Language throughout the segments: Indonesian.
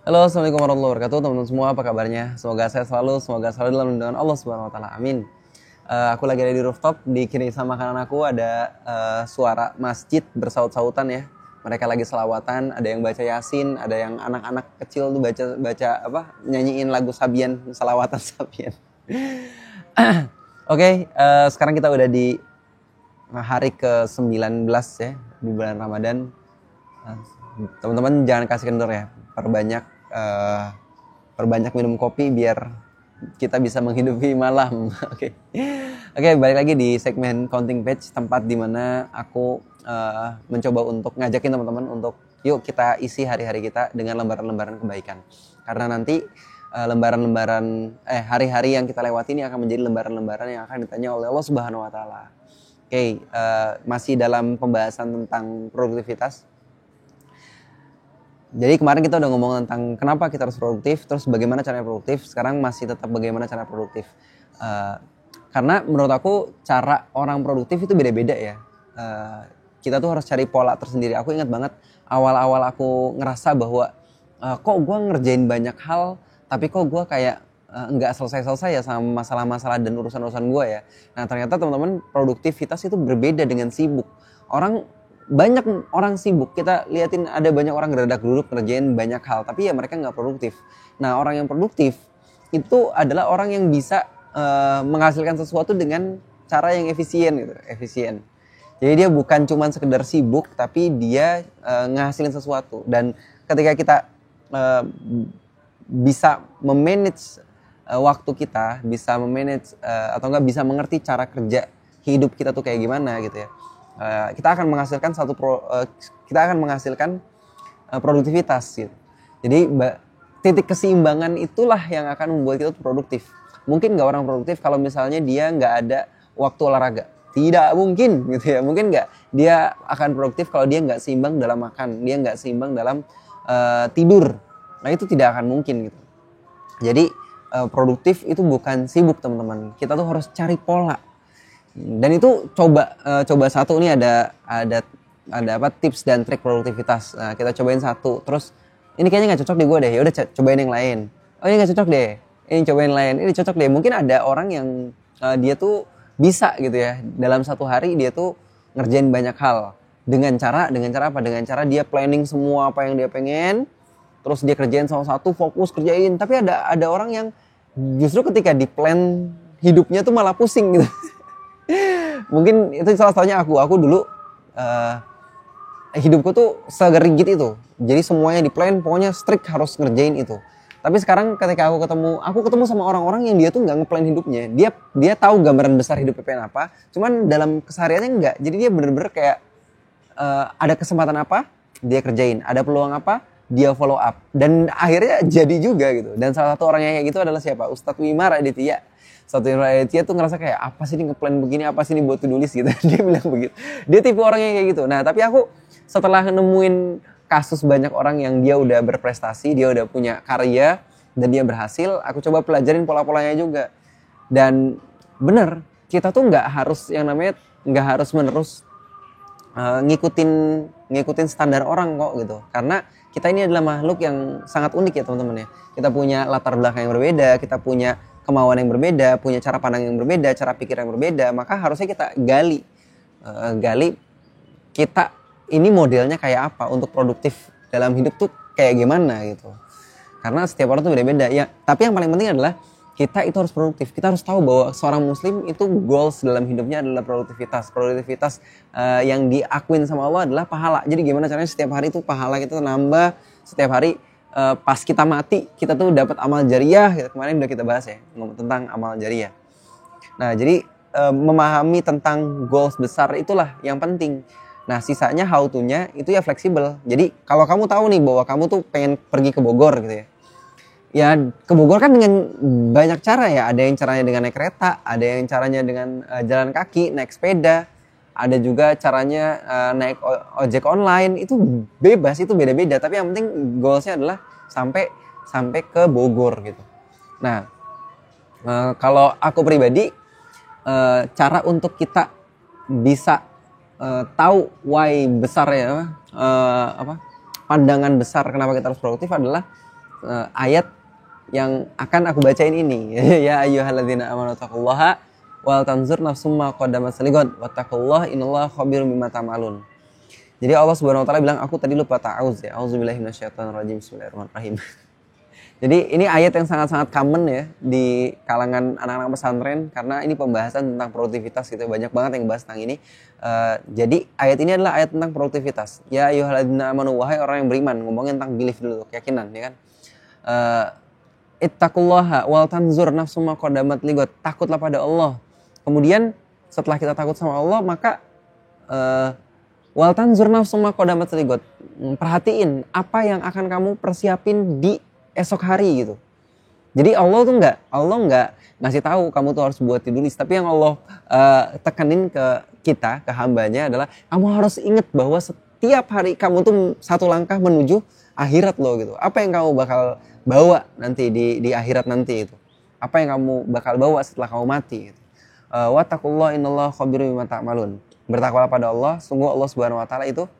Halo, assalamualaikum warahmatullahi wabarakatuh, teman-teman semua, apa kabarnya? Semoga sehat selalu, semoga selalu dalam lindungan Allah Subhanahu Wa Taala. Amin. Aku lagi ada di rooftop, di kiri sama kanan aku ada suara masjid bersaut-sautan ya. Mereka lagi selawatan, ada yang baca yasin, ada yang anak-anak kecil tuh baca apa? Nyanyiin lagu Sabian, selawatan Sabian. Oke, sekarang kita udah di hari ke-19 ya di bulan Ramadan. Teman-teman jangan kasih kendor ya, perbanyak minum kopi biar kita bisa menghidupi malam. Oke, balik lagi di segmen Counting Page, tempat dimana aku mencoba untuk ngajakin teman-teman untuk yuk kita isi hari-hari kita dengan lembaran-lembaran kebaikan. Karena nanti hari-hari yang kita lewati ini akan menjadi lembaran-lembaran yang akan ditanya oleh Allah Subhanahu Wa Taala. Oke, masih dalam pembahasan tentang produktivitas. Jadi kemarin kita udah ngomong tentang kenapa kita harus produktif, terus bagaimana caranya produktif. Sekarang masih tetap bagaimana cara produktif. Karena menurut aku cara orang produktif itu beda-beda ya. Kita tuh harus cari pola tersendiri. Aku ingat banget awal-awal aku ngerasa bahwa kok gue ngerjain banyak hal, tapi kok gue kayak nggak selesai-selesai ya sama masalah-masalah dan urusan-urusan gue ya. Nah ternyata teman-teman, produktivitas itu berbeda dengan sibuk. Banyak orang sibuk, kita liatin ada banyak orang geradak duduk ngerjain banyak hal, tapi ya mereka nggak produktif. Nah orang yang produktif itu adalah orang yang bisa menghasilkan sesuatu dengan cara yang efisien gitu, efisien. Jadi dia bukan cuma sekedar sibuk, tapi dia ngehasilin sesuatu. Dan ketika kita bisa memanage waktu kita, bisa memanage atau enggak bisa mengerti cara kerja hidup kita tuh kayak gimana gitu ya. Kita akan menghasilkan produktivitas gitu. Jadi titik keseimbangan itulah yang akan membuat kita produktif. Mungkin nggak orang produktif kalau misalnya dia nggak ada waktu olahraga, tidak mungkin gitu ya. Mungkin nggak dia akan produktif kalau dia nggak seimbang dalam makan, dia nggak seimbang dalam tidur. Nah itu tidak akan mungkin gitu. Jadi produktif itu bukan sibuk teman-teman. Kita tuh harus cari pola. Dan itu coba satu, ini ada apa tips dan trik produktivitas. Nah, kita cobain satu, terus ini kayaknya nggak cocok di gue deh, ya udah cobain yang lain. Oh ini nggak cocok deh, ini cobain lain, ini cocok deh. Mungkin ada orang yang dia tuh bisa gitu ya, dalam satu hari dia tuh ngerjain banyak hal dengan cara apa? Dengan cara dia planning semua apa yang dia pengen, terus dia kerjain salah satu, fokus kerjain. Tapi ada orang yang justru ketika di plan hidupnya tuh malah pusing gitu. Mungkin itu salah satunya aku dulu hidupku tuh segerigit itu. Jadi semuanya di plan, pokoknya strict harus ngerjain itu. Tapi sekarang ketika aku ketemu sama orang-orang yang dia tuh nggak ngeplan hidupnya. Dia tahu gambaran besar hidupnya pengen apa, cuman dalam kesehariannya enggak. Jadi dia bener-bener kayak ada kesempatan apa, dia kerjain. Ada peluang apa, dia follow up. Dan akhirnya jadi juga gitu. Dan salah satu orang yang kayak gitu adalah siapa? Ustadz Wimar Aditya. Satu Aditya tuh ngerasa kayak apa sih ini ngeplan begini, apa sih ini buat to-do list gitu. Dia bilang begitu. Dia tipe orang yang kayak gitu. Nah tapi aku setelah nemuin kasus banyak orang yang dia udah berprestasi, dia udah punya karya dan dia berhasil, aku coba pelajarin pola-polanya juga. Dan bener, kita tuh nggak harus menerus ngikutin standar orang kok gitu. Karena kita ini adalah makhluk yang sangat unik ya teman-teman ya. Kita punya latar belakang yang berbeda, kita punya kemauan yang berbeda, punya cara pandang yang berbeda, cara pikir yang berbeda. Maka harusnya kita gali kita ini modelnya kayak apa untuk produktif dalam hidup tuh kayak gimana gitu. Karena setiap orang tuh beda-beda ya. Tapi yang paling penting adalah kita itu harus produktif. Kita harus tahu bahwa seorang muslim itu goals dalam hidupnya adalah produktivitas. Produktivitas yang diakuin sama Allah adalah pahala. Jadi gimana caranya setiap hari itu pahala kita nambah, setiap hari pas kita mati kita tuh dapat amal jariah. Kemarin udah kita bahas ya tentang amal jariah. Nah jadi memahami tentang goals besar itulah yang penting. Nah sisanya how to-nya itu ya fleksibel. Jadi kalau kamu tahu nih bahwa kamu tuh pengen pergi ke Bogor gitu ya. Ya ke Bogor kan dengan banyak cara ya. Ada yang caranya dengan naik kereta, ada yang caranya dengan jalan kaki, naik sepeda. Ada juga caranya naik ojek online. Itu bebas, itu beda-beda. Tapi yang penting goalsnya adalah sampai ke Bogor gitu. Nah kalau aku pribadi cara untuk kita bisa tahu why besar ya pandangan besar kenapa kita harus produktif adalah ayat yang akan aku bacain ini. Ya ayyuhalladzina amanu taqullaha wal tanzur nafsum ma qaddamat lighad wattaqullaha innallaha khabirum bima ta'malun. Jadi Allah Subhanahu wa taala bilang, aku tadi lupa ta'awuz ya. Auzubillahi minasyaitonirrajim. Bismillahirrahmanirrahim. Jadi ini ayat yang sangat-sangat common ya di kalangan anak-anak pesantren karena ini pembahasan tentang produktivitas gitu. Banyak banget yang bahas tentang ini. Jadi ayat ini adalah ayat tentang produktivitas. Ya ayyuhalladzina amanu, wahai orang yang beriman, ngomongin tentang belief dulu, keyakinan ya kan. Ittaqullaha wal tanzur nafsum ma qaddamat lighad. Takutlah pada Allah. Kemudian setelah kita takut sama Allah, maka wal tanzur nafsum ma qaddamat lighad. Perhatiin apa yang akan kamu persiapin di esok hari gitu. Jadi Allah nggak ngasih tahu kamu tuh harus buat to-do list, tapi yang Allah tekanin ke kita, ke hambanya adalah kamu harus ingat bahwa setiap hari kamu tuh satu langkah menuju akhirat lo gitu. Apa yang kamu bakal bawa nanti di akhirat nanti itu? Apa yang kamu bakal bawa setelah kamu mati gitu. Wattaqullaha innallaha khabirum bima ta'malun. Bertakwalah pada Allah, sungguh Allah Subhanahu wa taala itu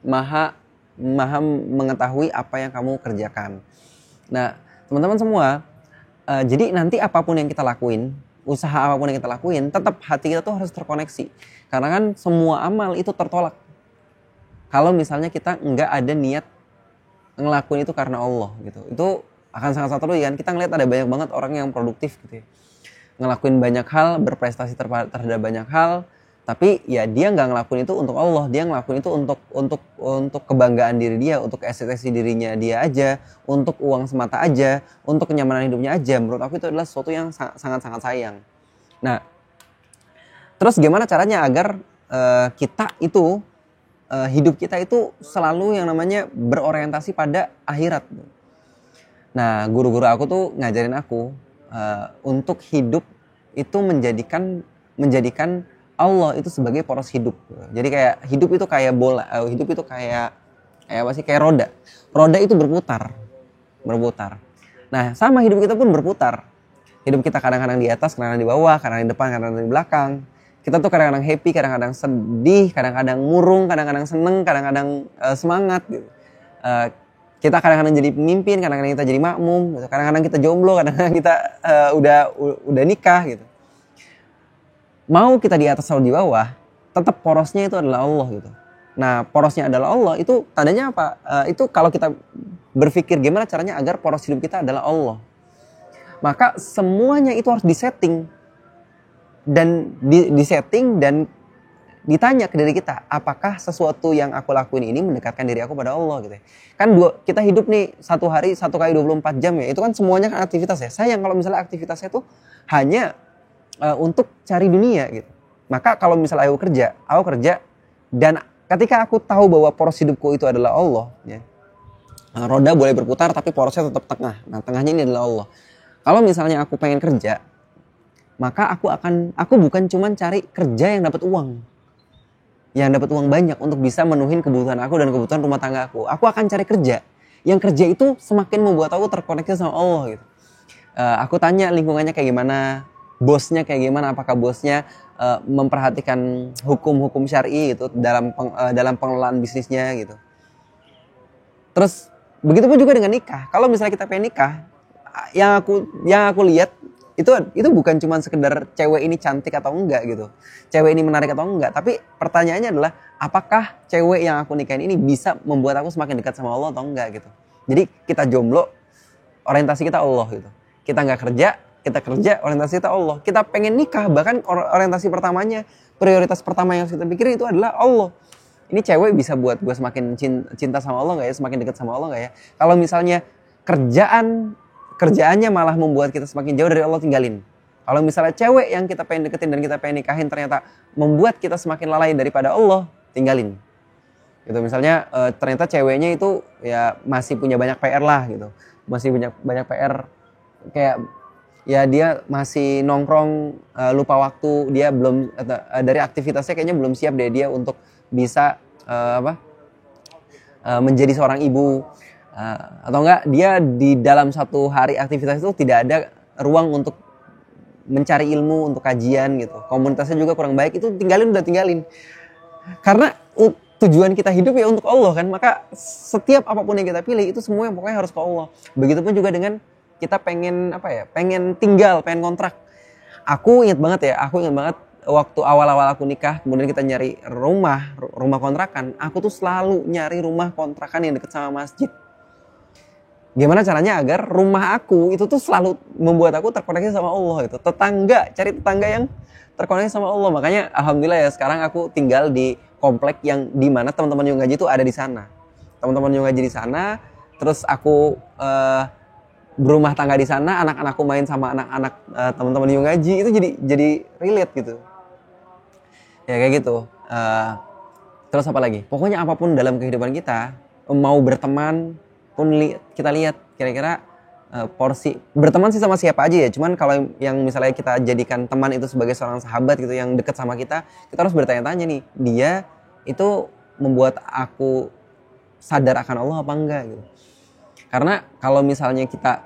maha mengetahui apa yang kamu kerjakan. Nah, teman-teman semua, jadi nanti apapun yang kita lakuin, usaha apapun yang kita lakuin, tetap hati kita tuh harus terkoneksi. Karena kan semua amal itu tertolak kalau misalnya kita nggak ada niat ngelakuin itu karena Allah gitu. Itu akan sangat terlalu kan. Kita ngeliat ada banyak banget orang yang produktif gitu ya, ngelakuin banyak hal, berprestasi terhadap banyak hal. Tapi ya dia nggak ngelakuin itu untuk Allah, dia ngelakuin itu untuk kebanggaan diri dia, untuk eksistensi dirinya dia aja, untuk uang semata aja, untuk kenyamanan hidupnya aja. Menurut aku itu adalah sesuatu yang sangat-sangat sayang. Nah, terus gimana caranya agar kita itu hidup kita itu selalu yang namanya berorientasi pada akhirat. Nah, guru-guru aku tuh ngajarin aku untuk hidup itu menjadikan Allah itu sebagai poros hidup. Jadi kayak hidup itu kayak bola, hidup itu kayak apa sih? Kayak roda. Roda itu berputar. Nah, sama hidup kita pun berputar. Hidup kita kadang-kadang di atas, kadang-kadang di bawah, kadang-kadang di depan, kadang-kadang di belakang. Kita tuh kadang-kadang happy, kadang-kadang sedih, kadang-kadang murung, kadang-kadang seneng, kadang-kadang semangat gitu. Kita kadang-kadang jadi pemimpin, kadang-kadang kita jadi makmum, gitu. Kadang-kadang kita jomblo, kadang-kadang kita udah nikah gitu. Mau kita di atas atau di bawah, tetap porosnya itu adalah Allah gitu. Nah, porosnya adalah Allah itu tandanya apa? Itu kalau kita berpikir gimana caranya agar poros hidup kita adalah Allah, maka semuanya itu harus disetting dan disetting dan ditanya ke diri kita, apakah sesuatu yang aku lakuin ini mendekatkan diri aku pada Allah gitu. Kan kita hidup nih satu hari 1 kali 24 jam ya, itu kan semuanya kan aktivitas ya. Sayang kalau misalnya aktivitasnya tuh hanya untuk cari dunia gitu. Maka kalau misalnya aku kerja dan ketika aku tahu bahwa poros hidupku itu adalah Allah ya. Roda boleh berputar tapi porosnya tetap tengah. Nah, tengahnya ini adalah Allah. Kalau misalnya aku pengen kerja, maka aku bukan cuma cari kerja yang dapat uang. Yang dapat uang banyak untuk bisa menuhin kebutuhan aku dan kebutuhan rumah tangga aku. Aku akan cari kerja. Yang kerja itu semakin membuat aku terkoneksi sama Allah gitu. Aku tanya lingkungannya kayak gimana, bosnya kayak gimana, apakah bosnya memperhatikan hukum-hukum syar'i gitu dalam pengelolaan bisnisnya gitu. Terus begitu pun juga dengan nikah. Kalau misalnya kita pengen nikah, yang aku lihat itu bukan cuma sekedar cewek ini cantik atau enggak gitu, cewek ini menarik atau enggak, tapi pertanyaannya adalah apakah cewek yang aku nikahin ini bisa membuat aku semakin dekat sama Allah atau enggak gitu. Jadi kita jomblo, orientasi kita Allah gitu. Kita nggak kerja, orientasi kita Allah. Kita pengen nikah, bahkan orientasi pertamanya, prioritas pertama yang kita pikirin itu adalah Allah. Ini cewek bisa buat gue semakin cinta sama Allah nggak ya, semakin dekat sama Allah nggak ya. Kalau misalnya kerjaannya malah membuat kita semakin jauh dari Allah, tinggalin. Kalau misalnya cewek yang kita pengen deketin dan kita pengen nikahin ternyata membuat kita semakin lalai daripada Allah, tinggalin. Gitu, misalnya ternyata ceweknya itu ya masih punya banyak PR lah gitu. Masih banyak PR, kayak ya dia masih nongkrong, lupa waktu, dia belum dari aktivitasnya kayaknya belum siap deh dia untuk bisa menjadi seorang ibu, atau enggak dia di dalam satu hari aktivitas itu tidak ada ruang untuk mencari ilmu, untuk kajian gitu. Komunitasnya juga kurang baik, itu udah tinggalin. Karena tujuan kita hidup ya untuk Allah kan. Maka setiap apapun yang kita pilih itu semua yang pokoknya harus ke Allah. Begitupun juga dengan kita pengen pengen tinggal, pengen kontrak. Aku ingat banget waktu awal-awal aku nikah, kemudian kita nyari rumah kontrakan. Aku tuh selalu nyari rumah kontrakan yang deket sama masjid. Gimana caranya agar rumah aku itu tuh selalu membuat aku terkoneksi sama Allah itu. Cari tetangga yang terkoneksi sama Allah. Makanya alhamdulillah ya sekarang aku tinggal di komplek yang di mana teman-teman Yung Ngaji itu ada di sana. Teman-teman Yung Ngaji di sana, terus aku berumah tangga di sana, anak-anakku main sama anak-anak teman-teman Yung Ngaji, itu jadi relate gitu. Ya kayak gitu. Terus apa lagi? Pokoknya apapun dalam kehidupan kita, mau berteman pun kita lihat kira-kira porsi berteman sih sama siapa aja ya. Cuman kalau yang misalnya kita jadikan teman itu sebagai seorang sahabat gitu yang dekat sama kita harus bertanya-tanya nih, dia itu membuat aku sadar akan Allah apa enggak gitu. Karena kalau misalnya kita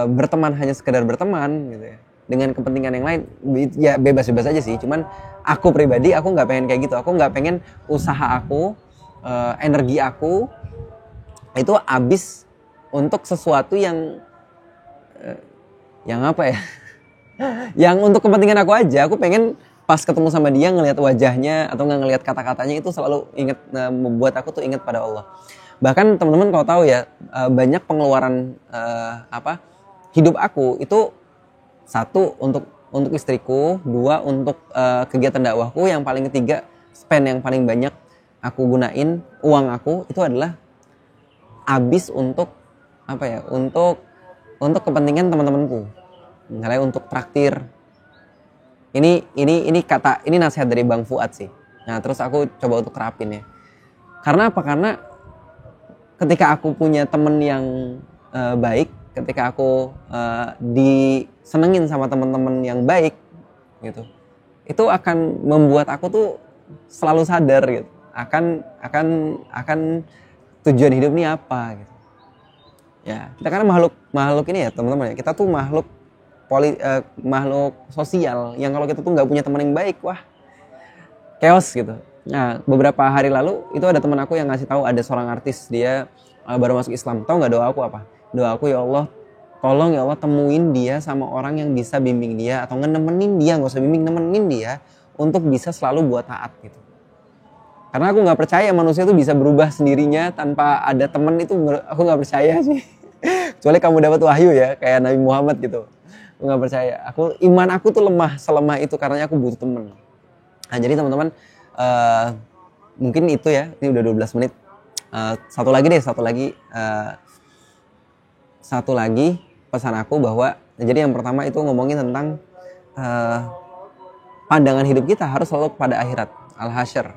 berteman hanya sekedar berteman gitu ya, dengan kepentingan yang lain, ya bebas-bebas aja sih. Cuman aku pribadi, aku nggak pengen kayak gitu. Aku nggak pengen usaha aku, energi aku itu habis untuk sesuatu yang apa ya? Yang untuk kepentingan aku aja. Aku pengen pas ketemu sama dia ngelihat wajahnya atau nggak ngelihat kata-katanya itu selalu ingat, membuat aku tuh ingat pada Allah. Bahkan teman-teman kalau tahu ya, banyak pengeluaran hidup aku itu, satu untuk istriku, dua untuk kegiatan dakwahku, yang paling ketiga spend yang paling banyak aku gunain uang aku itu adalah habis untuk untuk kepentingan teman-temanku. Misalnya untuk traktir. Ini nasihat dari Bang Fuad sih. Nah, terus aku coba untuk terapin ya. Karena apa? Karena ketika aku punya temen yang baik, ketika aku disenengin sama teman-teman yang baik gitu, itu akan membuat aku tuh selalu sadar gitu akan tujuan hidup ini apa gitu. Ya, kita kan makhluk ini ya teman-teman ya. Kita tuh makhluk sosial yang kalau kita tuh nggak punya teman yang baik, wah chaos gitu. Nah, beberapa hari lalu itu ada teman aku yang ngasih tahu ada seorang artis, dia baru masuk Islam. Tahu nggak doa aku apa? Doa aku, ya Allah, tolong ya Allah temuin dia sama orang yang bisa bimbing dia atau nemenin dia, nggak usah bimbing, nemenin dia untuk bisa selalu buat taat gitu. Karena aku nggak percaya manusia tuh bisa berubah sendirinya tanpa ada temen, itu aku nggak percaya sih. Kecuali kamu dapat wahyu ya, kayak Nabi Muhammad gitu. Aku nggak percaya. Iman aku tuh selemah itu karena aku butuh temen. Nah, jadi teman-teman, mungkin itu ya, ini udah 12 menit. Satu lagi pesan aku bahwa, jadi yang pertama itu ngomongin tentang pandangan hidup kita harus selalu pada akhirat. Al-Hasyr,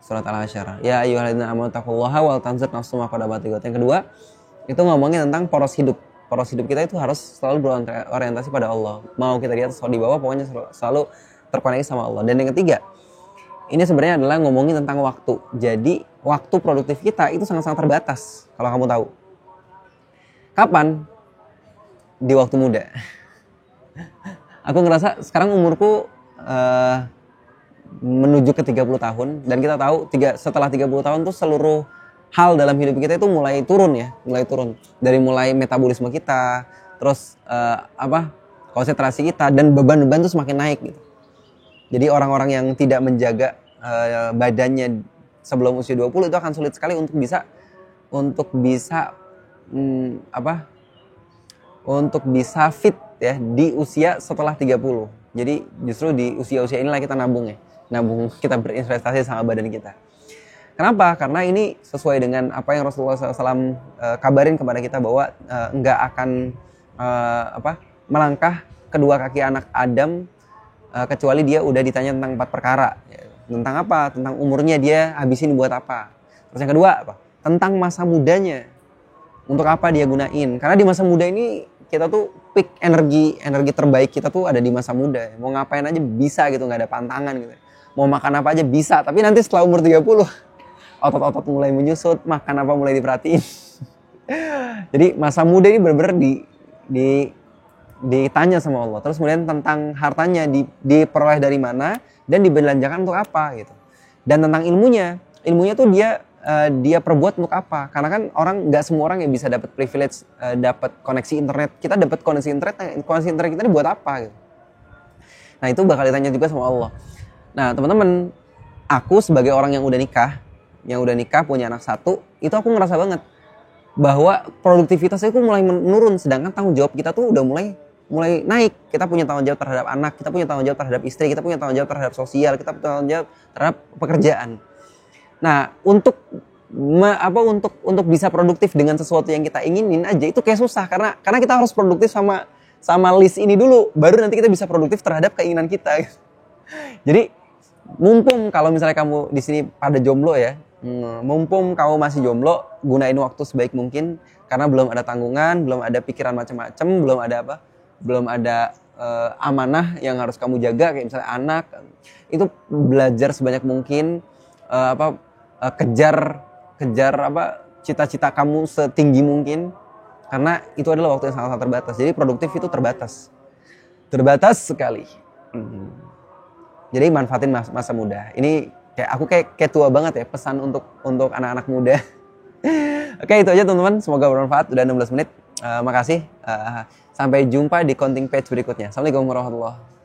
surat Al-Hasyr. Ya ayyuhalladzina amanu taqullaha wal tanzur nafsum ma qaddamat lighad. Yang kedua, itu ngomongin tentang poros hidup. Poros hidup kita itu harus selalu berorientasi pada Allah. Mau kita lihat di bawah, pokoknya selalu terkoneksi sama Allah. Dan yang ketiga, ini sebenarnya adalah ngomongin tentang waktu. Jadi waktu produktif kita itu sangat-sangat terbatas. Kalau kamu tahu. Kapan? Di waktu muda. Aku ngerasa sekarang umurku menuju ke 30 tahun. Dan kita tahu setelah 30 tahun tuh seluruh hal dalam hidup kita itu mulai turun. Dari mulai metabolisme kita, terus konsentrasi kita, dan beban-beban itu semakin naik gitu. Jadi orang-orang yang tidak menjaga badannya sebelum usia 20 itu akan sulit sekali untuk bisa fit ya di usia setelah 30. Jadi justru di usia-usia inilah kita nabung kita berinvestasi sama badan kita. Kenapa? Karena ini sesuai dengan apa yang Rasulullah SAW kabarin kepada kita, bahwa nggak akan melangkah kedua kaki anak Adam kecuali dia udah ditanya tentang 4 perkara. Tentang apa? Tentang umurnya dia habisin buat apa. Terus yang kedua apa? Tentang masa mudanya. Untuk apa dia gunain. Karena di masa muda ini kita tuh peak energi terbaik kita tuh ada di masa muda. Mau ngapain aja bisa gitu, nggak ada pantangan gitu. Mau makan apa aja bisa. Tapi nanti setelah umur 30, otot-otot mulai menyusut, makan apa mulai diperhatiin. Jadi masa muda ini benar-benar ditanya sama Allah. Terus kemudian tentang hartanya diperoleh dari mana dan dibelanjakan untuk apa gitu. Dan tentang ilmunya, ilmunya tuh dia perbuat untuk apa? Karena kan nggak semua orang yang bisa dapat privilege, dapat koneksi internet. Kita dapat koneksi internet kita ini buat apa gitu. Nah itu bakal ditanya juga sama Allah. Nah teman-teman, aku sebagai orang yang udah nikah punya anak satu, itu aku ngerasa banget bahwa produktivitasnya itu mulai menurun, sedangkan tanggung jawab kita tuh udah mulai naik. Kita punya tanggung jawab terhadap anak, kita punya tanggung jawab terhadap istri, kita punya tanggung jawab terhadap sosial, kita punya tanggung jawab terhadap pekerjaan. Nah, untuk bisa produktif dengan sesuatu yang kita inginin aja itu kayak susah, karena kita harus produktif sama list ini dulu, baru nanti kita bisa produktif terhadap keinginan kita. Jadi mumpung kalau misalnya kamu di sini pada jomblo ya, mumpung kamu masih jomblo, gunain waktu sebaik mungkin, karena belum ada tanggungan, belum ada pikiran macam-macam, belum ada amanah yang harus kamu jaga, kayak misalnya anak. Itu belajar sebanyak mungkin, kejar cita-cita kamu setinggi mungkin, karena itu adalah waktu yang sangat terbatas. Jadi produktif itu terbatas sekali. Jadi manfaatin masa muda. Ini aku kayak tua banget ya, pesan untuk anak-anak muda. Oke, itu aja teman-teman. Semoga bermanfaat. Udah 16 menit. Makasih. Sampai jumpa di counting page berikutnya. Assalamualaikum warahmatullahi wabarakatuh.